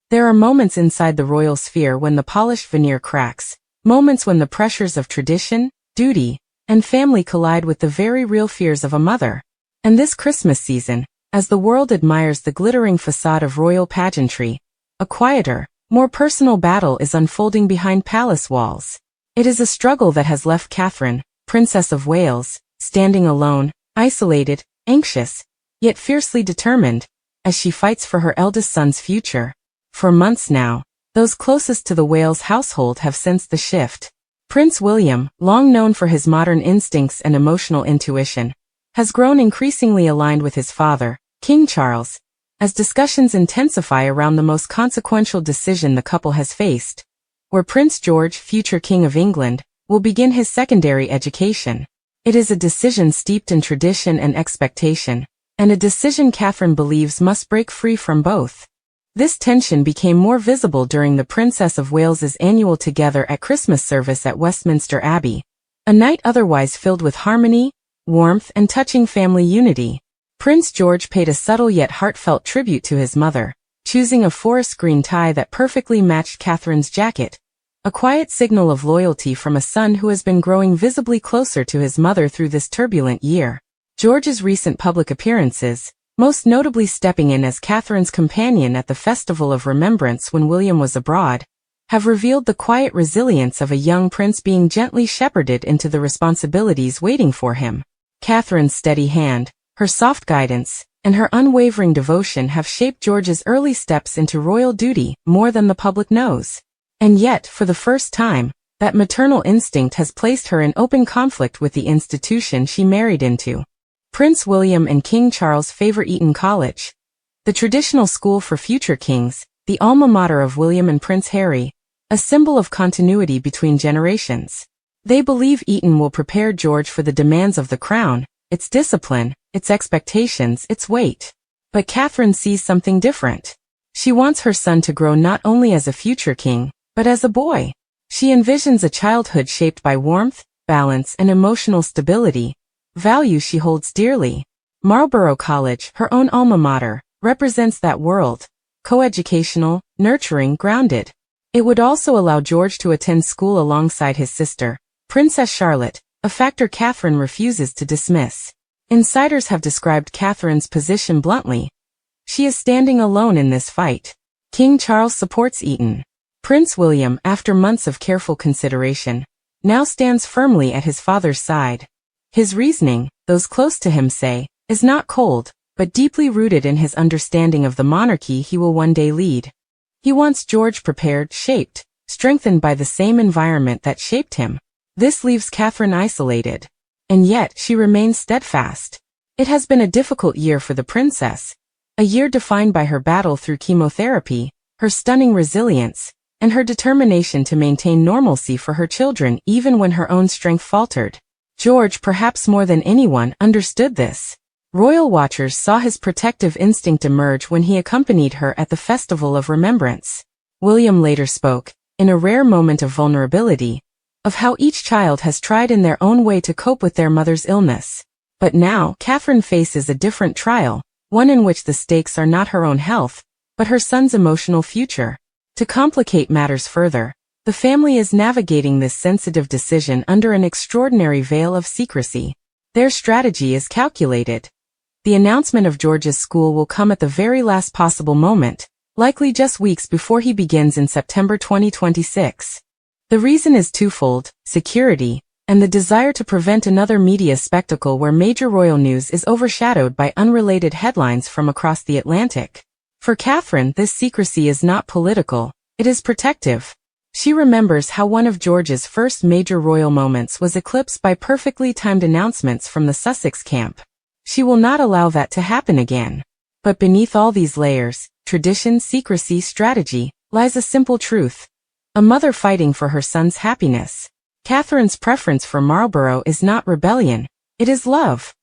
There are moments inside the royal sphere when the polished veneer cracks, moments when the pressures of tradition, duty, and family collide with the very real fears of a mother. And this Christmas season, as the world admires the glittering facade of royal pageantry, a quieter, more personal battle is unfolding behind palace walls. It is a struggle that has left Catherine, Princess of Wales, standing alone, isolated, anxious, yet fiercely determined, as she fights for her eldest son's future. For months now, those closest to the Wales household have sensed the shift. Prince William, long known for his modern instincts and emotional intuition, has grown increasingly aligned with his father, King Charles, as discussions intensify around the most consequential decision the couple has faced, where Prince George, future King of England, will begin his secondary education. It is a decision steeped in tradition and expectation, and a decision Catherine believes must break free from both. This tension became more visible during the Princess of Wales's annual Together at Christmas service at Westminster Abbey, a night otherwise filled with harmony, warmth, and touching family unity. Prince George paid a subtle yet heartfelt tribute to his mother, choosing a forest green tie that perfectly matched Catherine's jacket, a quiet signal of loyalty from a son who has been growing visibly closer to his mother through this turbulent year. George's recent public appearances, most notably stepping in as Catherine's companion at the Festival of Remembrance when William was abroad, have revealed the quiet resilience of a young prince being gently shepherded into the responsibilities waiting for him. Catherine's steady hand, her soft guidance, and her unwavering devotion have shaped George's early steps into royal duty more than the public knows. And yet, for the first time, that maternal instinct has placed her in open conflict with the institution she married into. Prince William and King Charles favor Eton College, the traditional school for future kings, the alma mater of William and Prince Harry, a symbol of continuity between generations. They believe Eton will prepare George for the demands of the crown, its discipline, its expectations, its weight. But Catherine sees something different. She wants her son to grow not only as a future king, but as a boy. She envisions a childhood shaped by warmth, balance, and emotional stability, values she holds dearly. Marlborough College, her own alma mater, represents that world, coeducational, nurturing, grounded. It would also allow George to attend school alongside his sister, Princess Charlotte, a factor Catherine refuses to dismiss. Insiders have described Catherine's position bluntly. She is standing alone in this fight. King Charles supports Eton. Prince William, after months of careful consideration, now stands firmly at his father's side. His reasoning, those close to him say, is not cold, but deeply rooted in his understanding of the monarchy he will one day lead. He wants George prepared, shaped, strengthened by the same environment that shaped him. This leaves Catherine isolated. And yet she remains steadfast. It has been a difficult year for the princess, a year defined by her battle through chemotherapy, her stunning resilience, and her determination to maintain normalcy for her children even when her own strength faltered. George, perhaps more than anyone, understood this. Royal watchers saw his protective instinct emerge when he accompanied her at the Festival of Remembrance. William later spoke, in a rare moment of vulnerability, of how each child has tried in their own way to cope with their mother's illness. But now, Catherine faces a different trial, one in which the stakes are not her own health, but her son's emotional future. To complicate matters further, the family is navigating this sensitive decision under an extraordinary veil of secrecy. Their strategy is calculated. The announcement of George's school will come at the very last possible moment, likely just weeks before he begins in September 2026. The reason is twofold: security, and the desire to prevent another media spectacle where major royal news is overshadowed by unrelated headlines from across the Atlantic. For Catherine, this secrecy is not political, it is protective. She remembers how one of George's first major royal moments was eclipsed by perfectly timed announcements from the Sussex camp. She will not allow that to happen again. But beneath all these layers, tradition, secrecy, strategy, lies a simple truth: a mother fighting for her son's happiness. Catherine's preference for Marlborough is not rebellion, it is love.